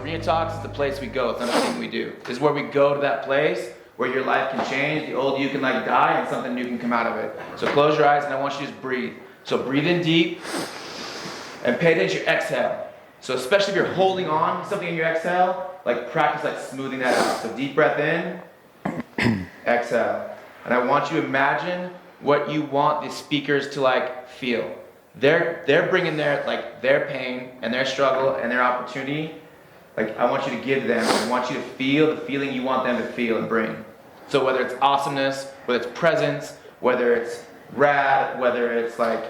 Arena Talks is the place we go. It's not a thing we do. This is where we go to that place where your life can change. The old you can like die and something new can come out of it. So close your eyes and I want you to just breathe. So breathe in deep and pay attention to your exhale. So especially if you're holding on to something in your exhale, like practice like smoothing that out. So deep breath in, exhale. And I want you to imagine what you want the speakers to like feel. They're bringing their pain and their struggle and their opportunity. Like I want you to give them. I want you to feel the feeling you want them to feel and bring. So whether it's awesomeness, whether it's presence, whether it's rad, whether it's like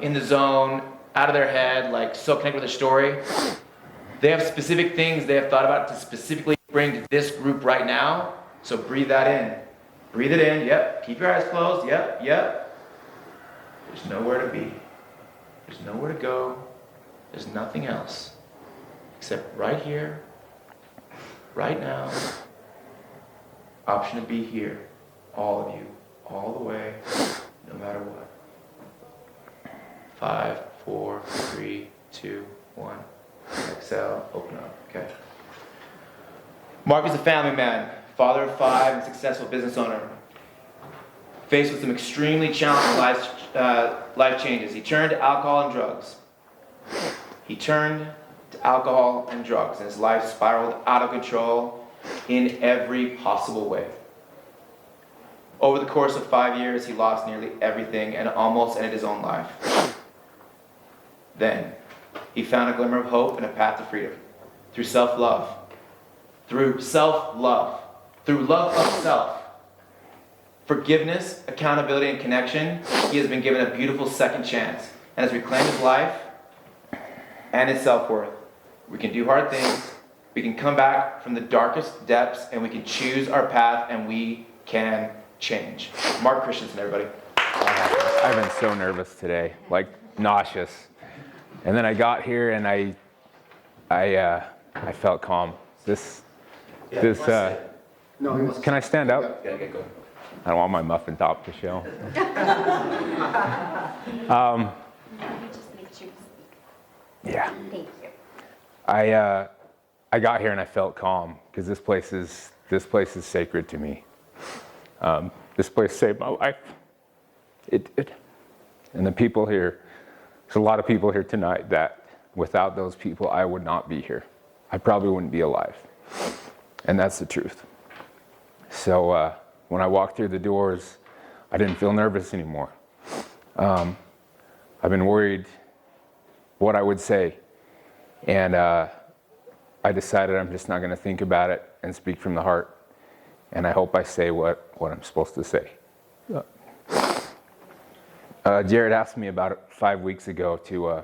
in the zone, out of their head, like so connected with their story. They have specific things they have thought about to specifically bring to this group right now. So breathe that in. Breathe it in. Yep. Keep your eyes closed. Yep. There's nowhere to be. There's nowhere to go. There's nothing else except right here, right now. Option to be here. All of you. All the way. No matter what. 5, 4, 3, 2, 1. Exhale. Open up. Okay. Mark is a family man. Father of 5 and successful business owner. Faced with some extremely challenging life changes, he turned to alcohol and drugs. And his life spiraled out of control in every possible way. Over the course of 5 years, he lost nearly everything and almost ended his own life. Then, he found a glimmer of hope and a path to freedom through self-love. Through love of self. Forgiveness, accountability, and connection, he has been given a beautiful second chance and has reclaimed his life and his self-worth. We can do hard things, we can come back from the darkest depths, and we can choose our path, and we can change. Mark Christensen, everybody. I've been so nervous today, like nauseous. And then I got here and I felt calm. Can I stand up? Yeah, go. I don't want my muffin top to show. Yeah. Thank you. I got here and I felt calm because this place is sacred to me. This place saved my life. It did. And the people here, there's a lot of people here tonight that without those people I would not be here. I probably wouldn't be alive. And that's the truth. So when I walked through the doors, I didn't feel nervous anymore. I've been worried what I would say. And I decided I'm just not going to think about it and speak from the heart. And I hope I say what I'm supposed to say. Jared asked me about it 5 weeks ago to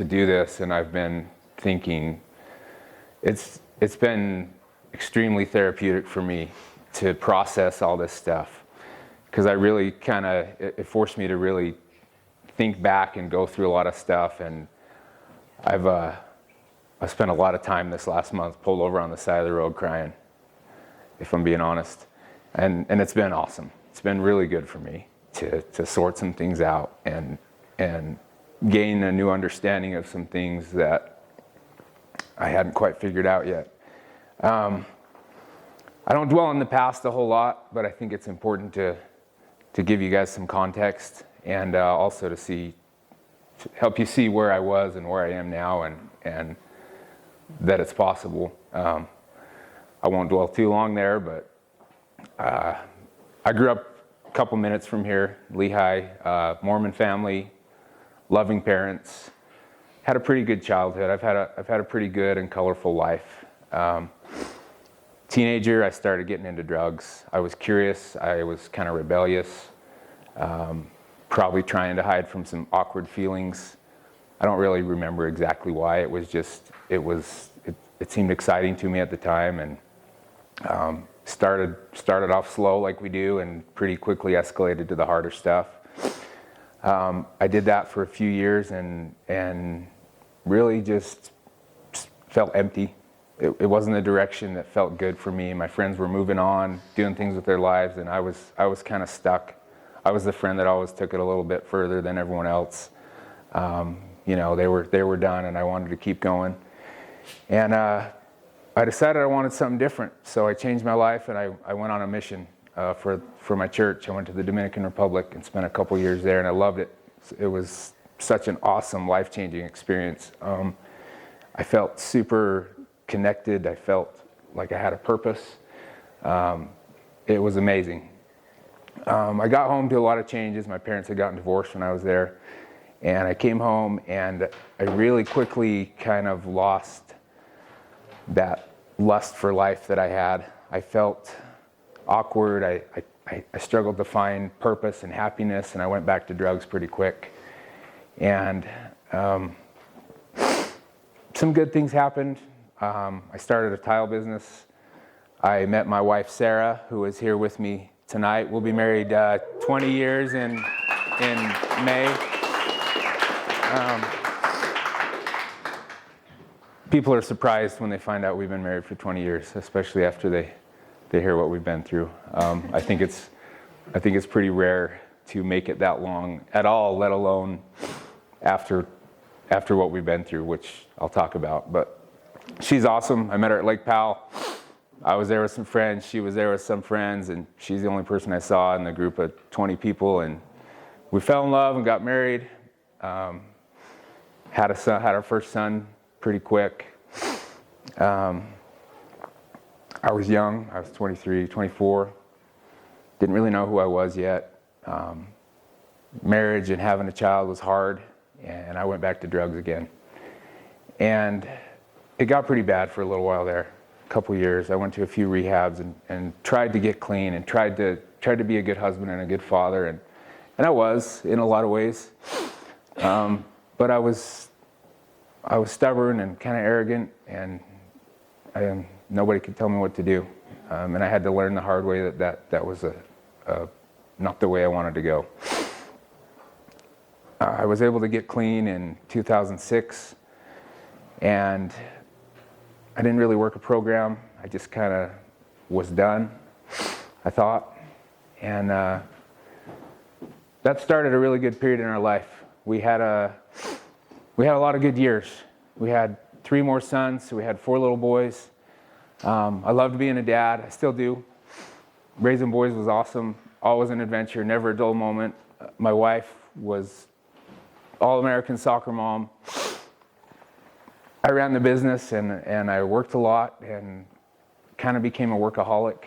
do this, and I've been thinking it's been extremely therapeutic for me to process all this stuff, because I really it forced me to really think back and go through a lot of stuff. And I spent a lot of time this last month pulled over on the side of the road crying, if I'm being honest, and it's been awesome. It's been really good for me to sort some things out and gain a new understanding of some things that I hadn't quite figured out yet. I don't dwell on the past a whole lot, but I think it's important to give you guys some context and also to help you see where I was and where I am now, and that it's possible. I won't dwell too long there, but I grew up a couple minutes from here, Lehigh, Mormon family, loving parents, had a pretty good childhood. I've had a pretty good and colorful life. Teenager, I started getting into drugs. I was curious. I was kind of rebellious, probably trying to hide from some awkward feelings. I don't really remember exactly why. It was just, it seemed exciting to me at the time, and started off slow like we do, and pretty quickly escalated to the harder stuff. I did that for a few years and really just felt empty. It wasn't a direction that felt good for me. My friends were moving on, doing things with their lives, and I was kind of stuck. I was the friend that always took it a little bit further than everyone else. They were done, and I wanted to keep going. And I decided I wanted something different, so I changed my life and I went on a mission for my church. I went to the Dominican Republic and spent a couple years there, and I loved it. It was such an awesome, life-changing experience. I felt super connected. I felt like I had a purpose. It was amazing. I got home to a lot of changes. My parents had gotten divorced when I was there, and I came home and I really quickly kind of lost that lust for life that I had. I felt awkward. I struggled to find purpose and happiness, and I went back to drugs pretty quick. And some good things happened. I started a tile business. I met my wife, Sarah, who is here with me tonight. We'll be married 20 years in May. People are surprised when they find out we've been married for 20 years, especially after they hear what we've been through. I think it's pretty rare to make it that long at all, let alone after what we've been through, which I'll talk about. But she's awesome. I met her at Lake Powell. I was there with some friends. She was there with some friends, and she's the only person I saw in the group of 20 people. And we fell in love and got married. Had our first son pretty quick. I was young. I was 23, 24. Didn't really know who I was yet. Marriage and having a child was hard, and I went back to drugs again. And it got pretty bad for a little while there, a couple years. I went to a few rehabs and tried to get clean and tried to be a good husband and a good father, and I was in a lot of ways. But I was stubborn and kind of arrogant, and nobody could tell me what to do. And I had to learn the hard way that was not the way I wanted to go. I was able to get clean in 2006, and I didn't really work a program. I just kind of was done, I thought. And that started a really good period in our life. We had a lot of good years. We had 3 more sons, so we had 4 little boys. I loved being a dad. I still do. Raising boys was awesome. Always an adventure, never a dull moment. My wife was all-American soccer mom. I ran the business and I worked a lot and kind of became a workaholic.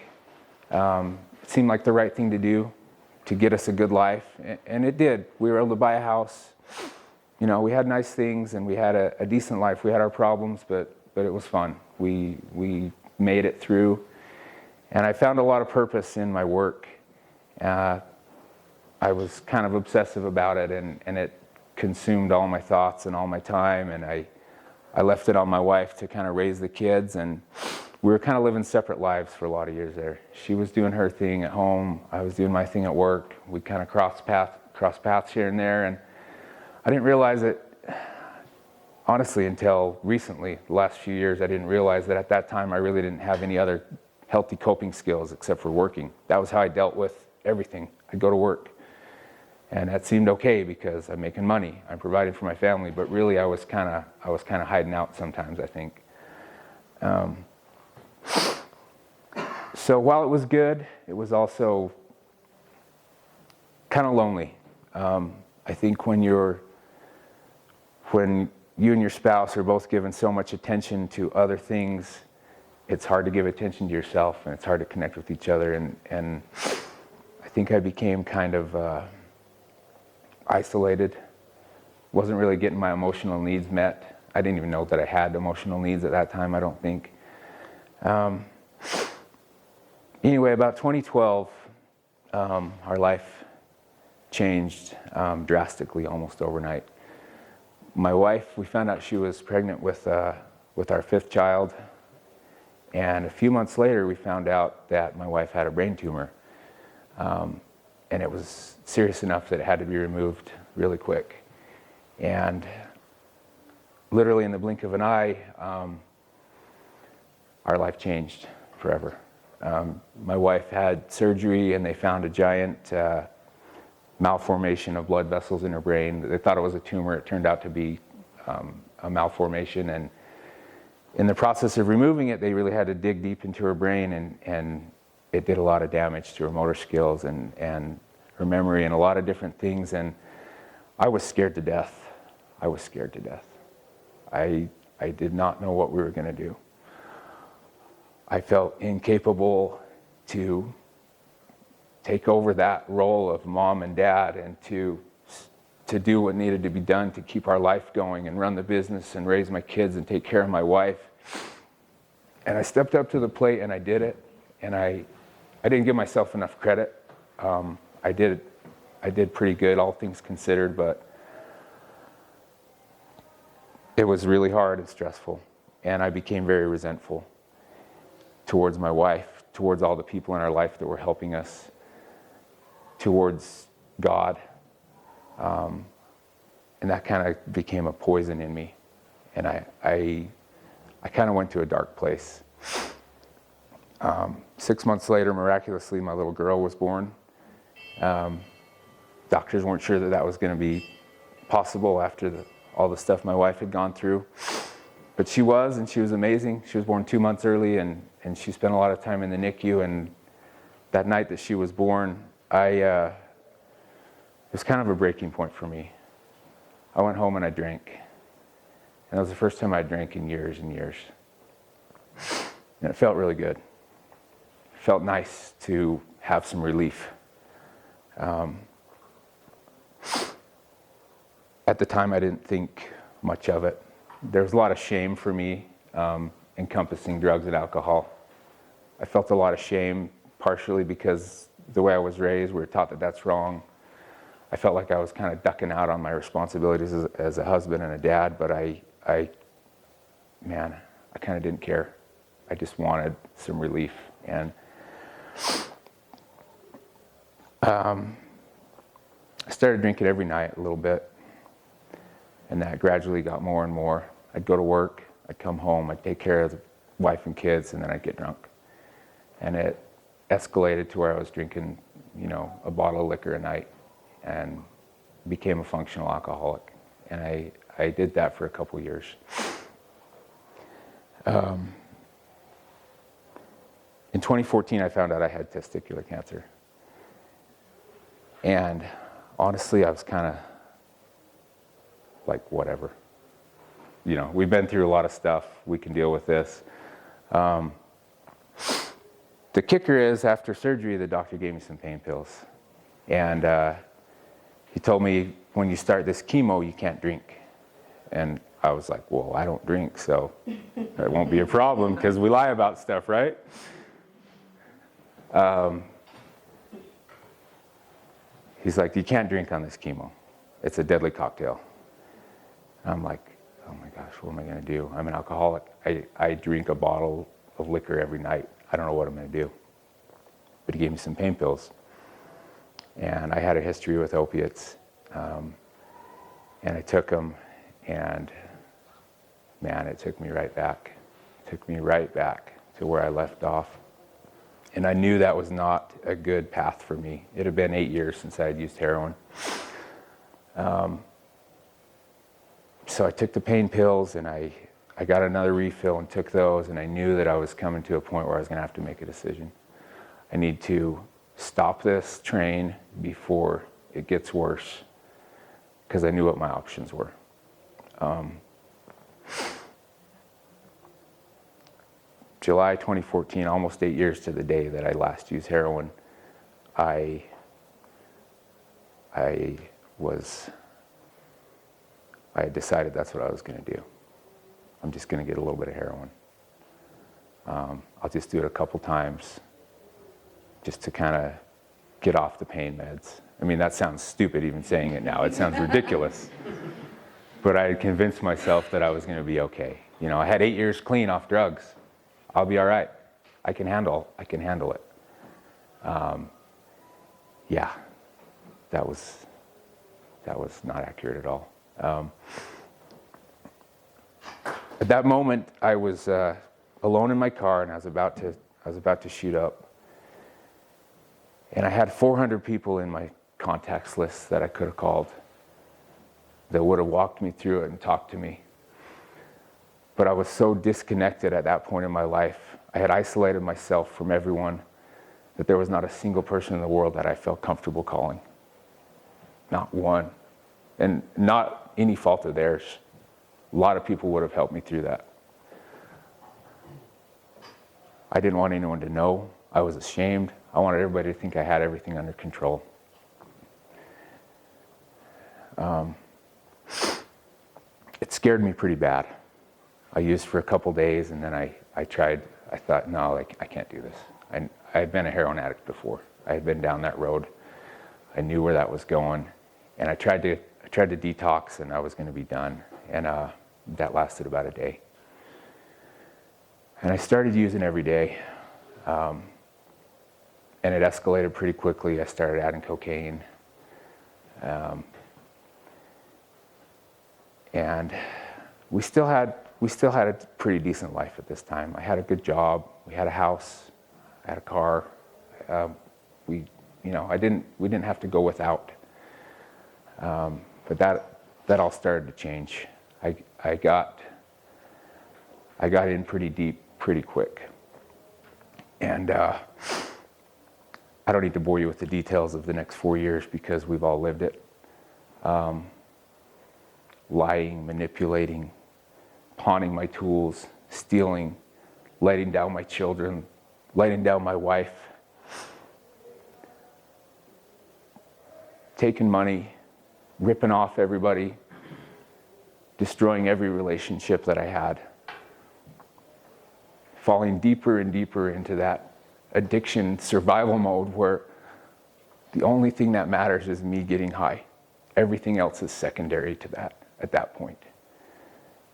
It seemed like the right thing to do to get us a good life, and it did. We were able to buy a house. You know, we had nice things and we had a decent life. We had our problems, but it was fun. We made it through, and I found a lot of purpose in my work. I was kind of obsessive about it, and it consumed all my thoughts and all my time, and I left it on my wife to kind of raise the kids, and we were kind of living separate lives for a lot of years there. She was doing her thing at home. I was doing my thing at work. We kind of crossed paths here and there, and I didn't realize it, honestly, until recently, the last few years. I didn't realize that at that time I really didn't have any other healthy coping skills except for working. That was how I dealt with everything. I'd go to work, and that seemed okay because I'm making money, I'm providing for my family, but really I was kind of hiding out sometimes, I think. So while it was good, it was also kind of lonely. I think when you and your spouse are both given so much attention to other things, it's hard to give attention to yourself, and it's hard to connect with each other. And I think I became kind of isolated. Wasn't really getting my emotional needs met. I didn't even know that I had emotional needs at that time, I don't think. Anyway, about 2012, our life changed drastically, almost overnight. My wife, we found out she was pregnant with our 5th child, and a few months later we found out that my wife had a brain tumor, and it was serious enough that it had to be removed really quick. And literally in the blink of an eye, our life changed forever. My wife had surgery, and they found a giant malformation of blood vessels in her brain. They thought it was a tumor. It turned out to be a malformation, and in the process of removing it, they really had to dig deep into her brain, and it did a lot of damage to her motor skills and her memory and a lot of different things. And I was scared to death. I was scared to death. I did not know what we were going to do. I felt incapable to take over that role of mom and dad and to do what needed to be done to keep our life going and run the business and raise my kids and take care of my wife. And I stepped up to the plate and I did it. And I didn't give myself enough credit. I did pretty good, all things considered, but it was really hard and stressful. And I became very resentful towards my wife, towards all the people in our life that were helping us, towards God. And that kind of became a poison in me. And I kind of went to a dark place. 6 months later, miraculously, my little girl was born. Doctors weren't sure that was going to be possible after all the stuff my wife had gone through. But she was, and she was amazing. She was born 2 months early, and she spent a lot of time in the NICU. And that night that she was born, it was kind of a breaking point for me. I went home and I drank. And that was the first time I drank in years and years. And it felt really good. It felt nice to have some relief. At the time, I didn't think much of it. There was a lot of shame for me encompassing drugs and alcohol. I felt a lot of shame, partially because the way I was raised, we were taught that that's wrong. I felt like I was kind of ducking out on my responsibilities as a husband and a dad, but I kind of didn't care. I just wanted some relief. And I started drinking every night a little bit, and that gradually got more and more. I'd go to work, I'd come home, I'd take care of the wife and kids, and then I'd get drunk. And it escalated to where I was drinking, a bottle of liquor a night, and became a functional alcoholic. And I did that for a couple years. In 2014, I found out I had testicular cancer. And honestly, I was kind of like, whatever. We've been through a lot of stuff. We can deal with this. The kicker is, after surgery, the doctor gave me some pain pills. And he told me, when you start this chemo, you can't drink. And I was like, well, I don't drink, so it won't be a problem, because we lie about stuff, right? He's like, you can't drink on this chemo. It's a deadly cocktail. And I'm like, oh my gosh, what am I going to do? I'm an alcoholic. I drink a bottle of liquor every night. I don't know what I'm going to do. But he gave me some pain pills. And I had a history with opiates. And I took them, and man, it took me right back. It took me right back to where I left off. And I knew that was not a good path for me. It had been 8 years since I had used heroin. So I took the pain pills, and I got another refill and took those, and I knew that I was coming to a point where I was going to have to make a decision. I need to stop this train before it gets worse, because I knew what my options were. July 2014, almost 8 years to the day that I last used heroin, I had decided that's what I was going to do. I'm just going to get a little bit of heroin. I'll just do it a couple times just to kind of get off the pain meds. I mean, that sounds stupid even saying it now. It sounds ridiculous. But I had convinced myself that I was going to be okay. I had 8 years clean off drugs. I'll be all right. I can handle it. Yeah, that was not accurate at all. At that moment, I was alone in my car, and I was about to shoot up. And I had 400 people in my contacts list that I could have called that would have walked me through it and talked to me. But I was so disconnected at that point in my life. I had isolated myself from everyone that there was not a single person in the world that I felt comfortable calling. Not one. And not any fault of theirs. A lot of people would have helped me through that. I didn't want anyone to know. I was ashamed. I wanted everybody to think I had everything under control. It scared me pretty bad. I used for a couple days, and then I tried. I thought, no, I can't do this. I had been a heroin addict before. I had been down that road. I knew where that was going, and I tried to detox, and I was going to be done. And that lasted about a day. And I started using every day, and it escalated pretty quickly. I started adding cocaine, and we still had a pretty decent life at this time. I had a good job. We had a house. I had a car. We didn't have to go without. But that all started to change. I got in pretty deep, pretty quick. And I don't need to bore you with the details of the next 4 years because we've all lived it. Lying, manipulating, pawning my tools, stealing, letting down my children, letting down my wife, taking money, ripping off everybody, destroying every relationship that I had, falling deeper and deeper into that addiction survival mode where the only thing that matters is me getting high. Everything else is secondary to that at that point.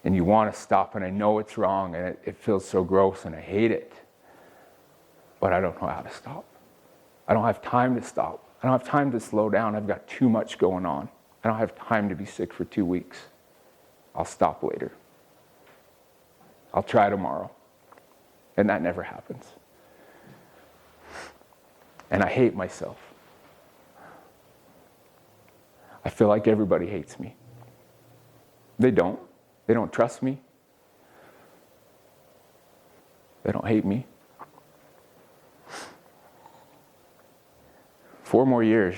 And you want to stop, and I know it's wrong, and it feels so gross, and I hate it. But I don't know how to stop. I don't have time to stop. I don't have time to slow down. I've got too much going on. I don't have time to be sick for 2 weeks. I'll stop later. I'll try tomorrow. And that never happens. And I hate myself. I feel like everybody hates me. They don't. They don't trust me. They don't hate me. 4 more years,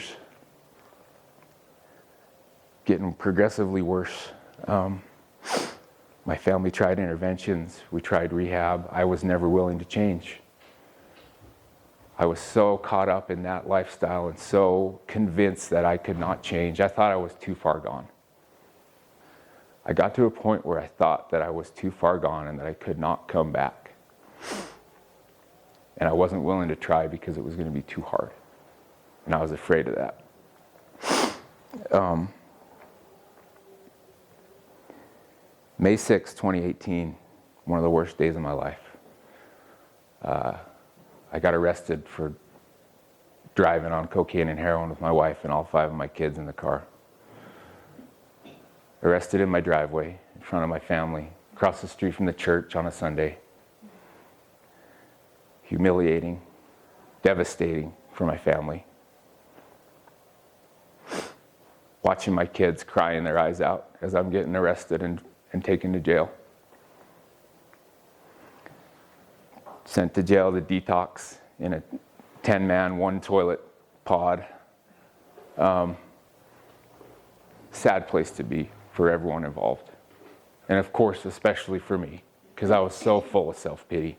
getting progressively worse. My family tried interventions. We tried rehab. I was never willing to change. I was so caught up in that lifestyle and so convinced that I could not change. I thought I was too far gone. I got to a point where I thought that I was too far gone and that I could not come back. And I wasn't willing to try because it was going to be too hard. And I was afraid of that. May 6, 2018, one of the worst days of my life. I got arrested for driving on cocaine and heroin with my wife and all 5 of my kids in the car. Arrested in my driveway, in front of my family, across the street from the church on a Sunday. Humiliating, devastating for my family. Watching my kids crying their eyes out as I'm getting arrested and taken to jail. Sent to jail to detox in a 10-man, 1-toilet pod. Sad place to be for everyone involved. And of course, especially for me, because I was so full of self-pity.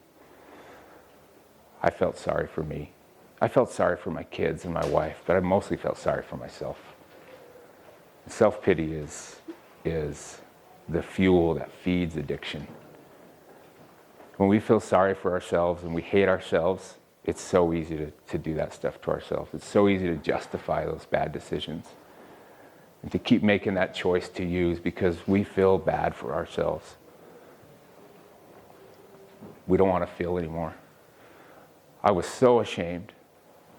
I felt sorry for me. I felt sorry for my kids and my wife, but I mostly felt sorry for myself. Self-pity is the fuel that feeds addiction. When we feel sorry for ourselves and we hate ourselves, it's so easy to do that stuff to ourselves. It's so easy to justify those bad decisions and to keep making that choice to use because we feel bad for ourselves. We don't want to feel anymore. I was so ashamed.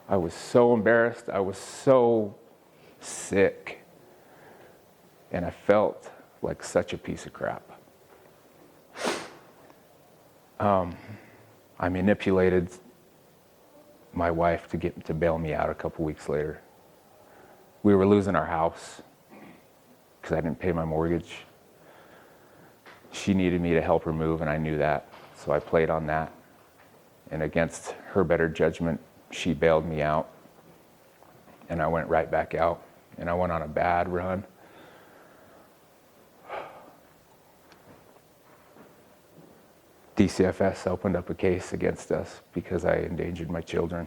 I was so embarrassed. I was so sick. And I felt like such a piece of crap. I manipulated my wife to bail me out a couple weeks later. We were losing our house because I didn't pay my mortgage. she needed me to help her move, and I knew that. So I played on that. And against her better judgment, she bailed me out. And I went right back out. And I went on a bad run. DCFS opened up a case against us because I endangered my children.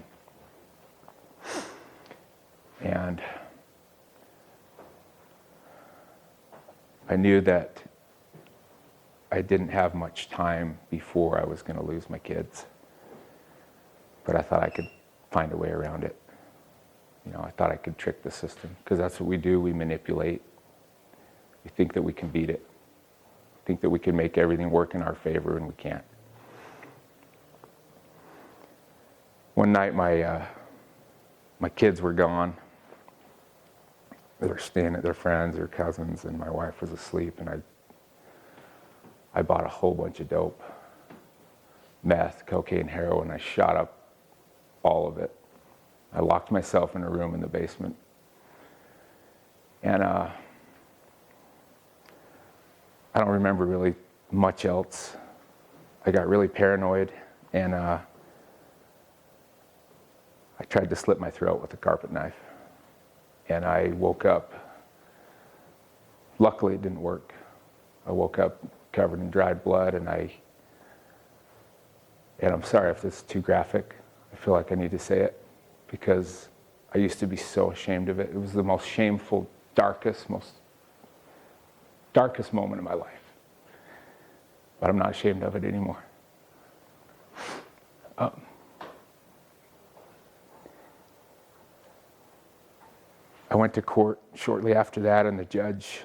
And I knew that I didn't have much time before I was going to lose my kids. But I thought I could find a way around it. You know, I thought I could trick the system, because that's what we do. We manipulate. We think that we can beat it. We think that we can make everything work in our favor, and we can't. One night, my kids were gone. They were staying at their friends or cousins, and my wife was asleep, and I bought a whole bunch of dope, meth, cocaine, heroin. I shot up all of it. I locked myself in a room in the basement. And I don't remember really much else. I got really paranoid, and I tried to slit my throat with a carpet knife. And I woke up. Luckily, it didn't work. I woke up covered in dried blood, and I'm sorry if this is too graphic. I feel like I need to say it, because I used to be so ashamed of it. It was the most shameful, darkest moment of my life. But I'm not ashamed of it anymore. I went to court shortly after that, and the judge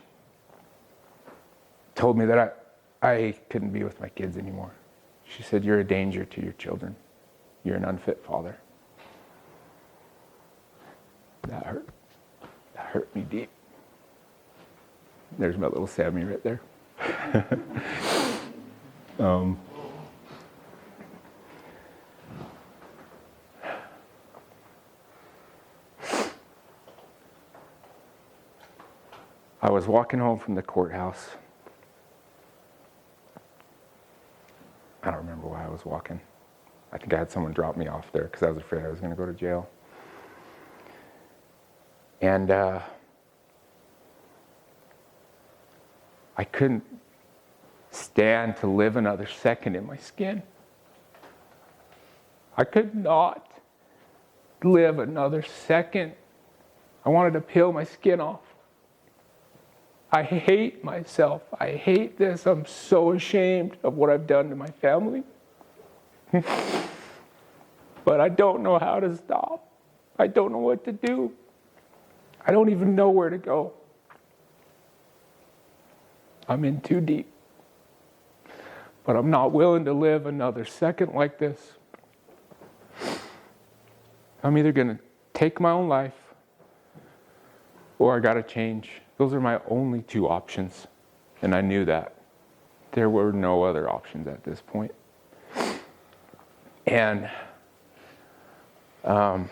told me that I couldn't be with my kids anymore. She said, "You're a danger to your children. You're an unfit father." That hurt. That hurt me deep. There's my little Sammy right there. I was walking home from the courthouse. I don't remember why I was walking. I think I had someone drop me off there because I was afraid I was going to go to jail. And I couldn't stand to live another second in my skin. I could not live another second. I wanted to peel my skin off. I hate myself. I hate this. I'm so ashamed of what I've done to my family. But I don't know how to stop. I don't know what to do. I don't even know where to go. I'm in too deep. But I'm not willing to live another second like this. I'm either going to take my own life, or I got to change. Those are my only two options. And I knew that. There were no other options at this point. And I'm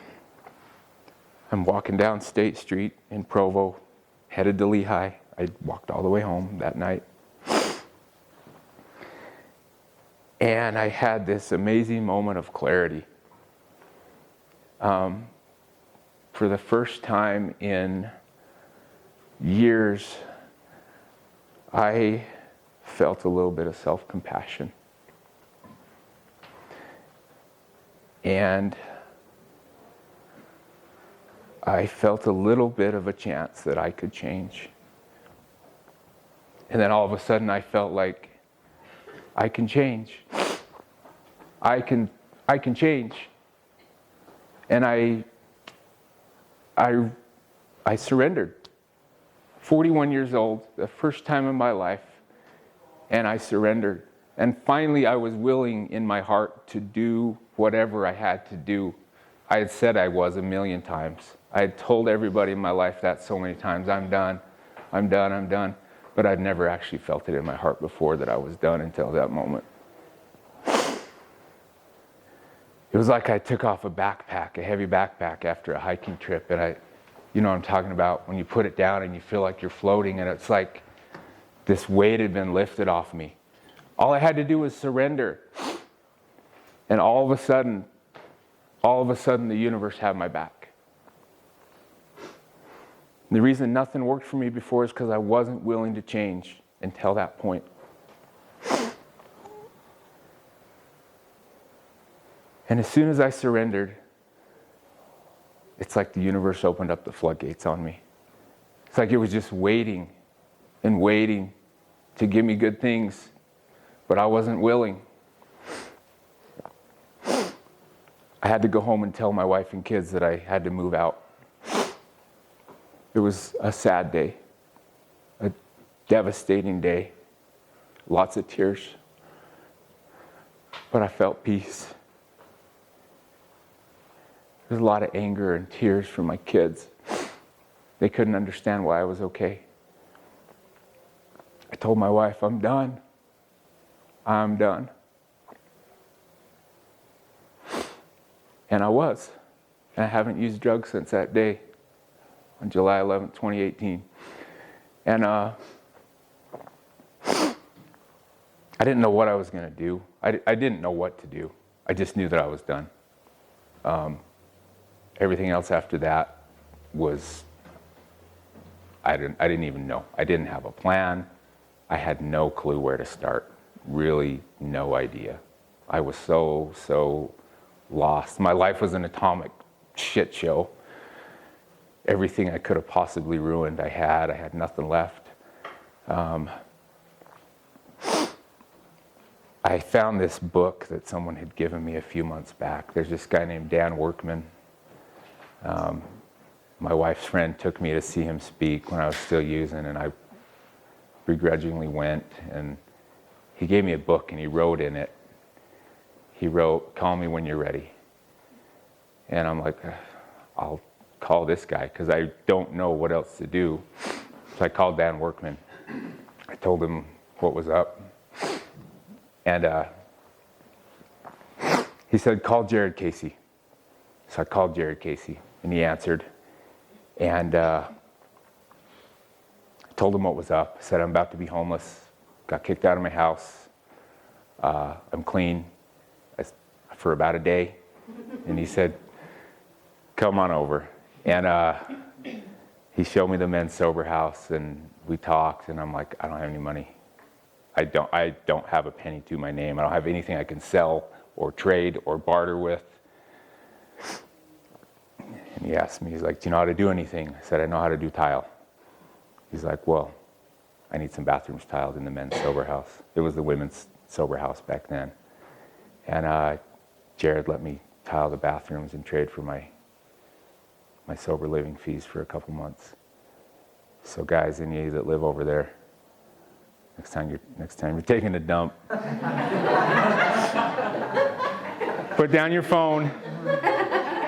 walking down State Street in Provo, headed to Lehigh. I walked all the way home that night. And I had this amazing moment of clarity. For the first time in years, I felt a little bit of self-compassion. And I felt a little bit of a chance that I could change. And then all of a sudden I felt like I can change. I can change. And I surrendered. 41 years old, the first time in my life, and I surrendered. And finally, I was willing in my heart to do whatever I had to do. I had said I was a million times. I had told everybody in my life that so many times, I'm done, I'm done, I'm done. But I'd never actually felt it in my heart before that I was done until that moment. It was like I took off a backpack, a heavy backpack after a hiking trip, and you know what I'm talking about, when you put it down and you feel like you're floating, and it's like this weight had been lifted off me. All I had to do was surrender. And all of a sudden, the universe had my back. The reason nothing worked for me before is because I wasn't willing to change until that point. And as soon as I surrendered, it's like the universe opened up the floodgates on me. It's like it was just waiting and waiting to give me good things, but I wasn't willing. I had to go home and tell my wife and kids that I had to move out. It was a sad day, a devastating day, lots of tears, but I felt peace. There's a lot of anger and tears from my kids. They couldn't understand why I was okay. I told my wife, I'm done. I'm done. And I was. And I haven't used drugs since that day, on July 11th, 2018. And I didn't know what I was going to do. I didn't know what to do. I just knew that I was done. Everything else after that was, I didn't even know. I didn't have a plan. I had no clue where to start. Really no idea. I was so lost. My life was an atomic shit show. Everything I could have possibly ruined, I had nothing left. I found this book that someone had given me a few months back. There's this guy named Dan Workman. My wife's friend took me to see him speak when I was still using, and I begrudgingly went, and he gave me a book, and he wrote in it, call me when you're ready. And I'm like, I'll call this guy, because I don't know what else to do. So I called Dan Workman. I told him what was up. And he said, call Jared Casey. So I called Jared Casey, and he answered. And I told him what was up. I said, I'm about to be homeless. Got kicked out of my house. I'm clean for about a day. And he said, come on over. And he showed me the men's sober house, and we talked, and I'm like, I don't have any money. I don't have a penny to my name. I don't have anything I can sell or trade or barter with. And he asked me, he's like, do you know how to do anything? I said, I know how to do tile. He's like, well, I need some bathrooms tiled in the men's sober house. It was the women's sober house back then. And Jared let me tile the bathrooms and trade for my sober living fees for a couple months. So guys, any of you that live over there, next time you're taking a dump, put down your phone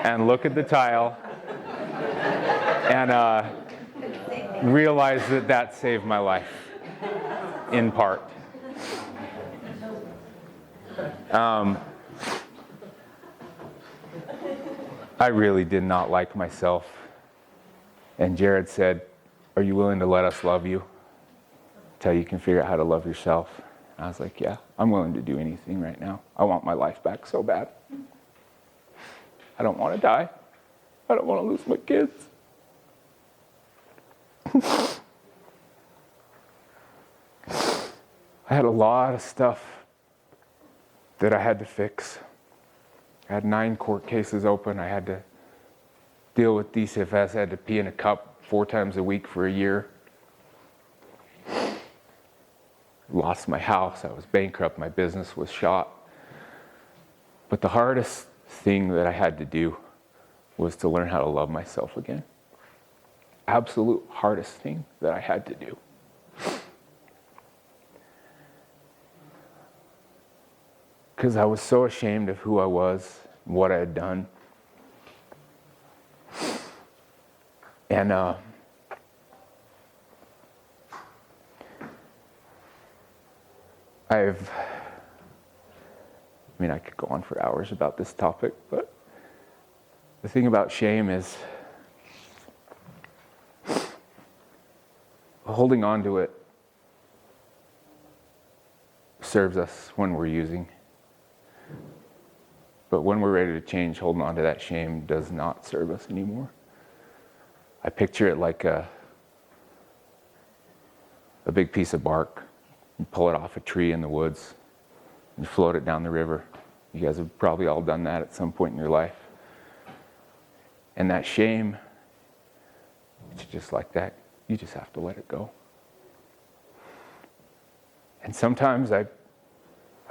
and look at the tile and realize that saved my life, in part. I really did not like myself. And Jared said, are you willing to let us love you until you can figure out how to love yourself? And I was like, yeah, I'm willing to do anything right now. I want my life back so bad. I don't want to die. I don't want to lose my kids. I had a lot of stuff that I had to fix. I had 9 court cases open. I had to deal with DCFS. I had to pee in a cup 4 times a week for a year. Lost my house. I was bankrupt. My business was shot. But the hardest thing that I had to do was to learn how to love myself again. Absolute hardest thing that I had to do. Because I was so ashamed of who I was, what I had done. And I could go on for hours about this topic, but the thing about shame is holding on to it serves us when we're using. But when we're ready to change, holding on to that shame does not serve us anymore. I picture it like a big piece of bark. You pull it off a tree in the woods and float it down the river. You guys have probably all done that at some point in your life. And that shame, it's just like that. You just have to let it go. And sometimes I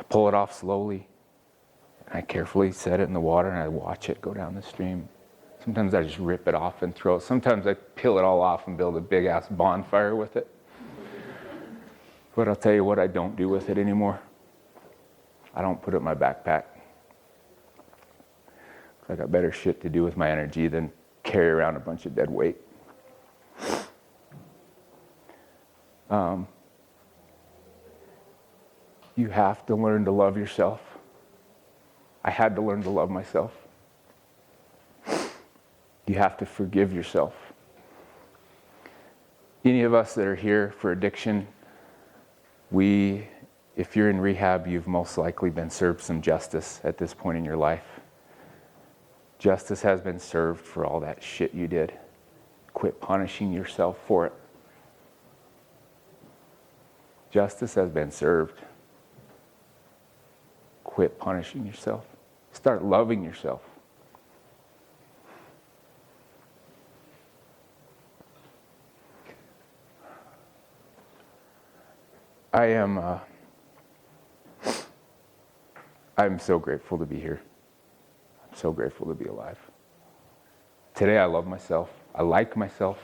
pull it off slowly, and I carefully set it in the water, and I watch it go down the stream. Sometimes I just rip it off and throw it. Sometimes I peel it all off and build a big-ass bonfire with it. But I'll tell you what I don't do with it anymore. I don't put it in my backpack. I got better shit to do with my energy than carry around a bunch of dead weight. You have to learn to love yourself. I had to learn to love myself. You have to forgive yourself. Any of us that are here for addiction, if you're in rehab, you've most likely been served some justice at this point in your life. Justice has been served for all that shit you did. Quit punishing yourself for it. Justice has been served. Quit punishing yourself. Start loving yourself. I'm so grateful to be here. I'm so grateful to be alive. Today I love myself. I like myself.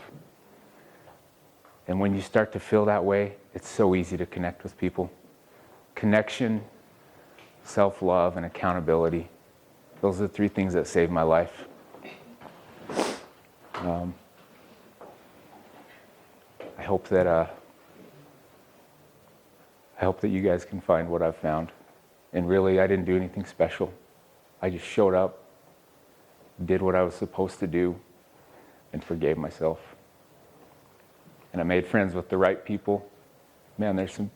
And when you start to feel that way, it's so easy to connect with people. Connection, self-love, and accountability. Those are the three things that saved my life. I hope that you guys can find what I've found. And really, I didn't do anything special. I just showed up, did what I was supposed to do, and forgave myself. And I made friends with the right people. Man, there's some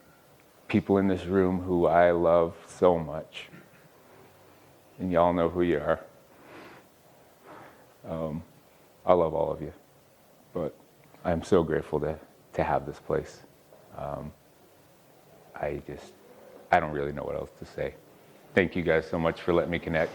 people in this room who I love so much. And y'all know who you are. I love all of you. But I'm so grateful to have this place. I don't really know what else to say. Thank you guys so much for letting me connect.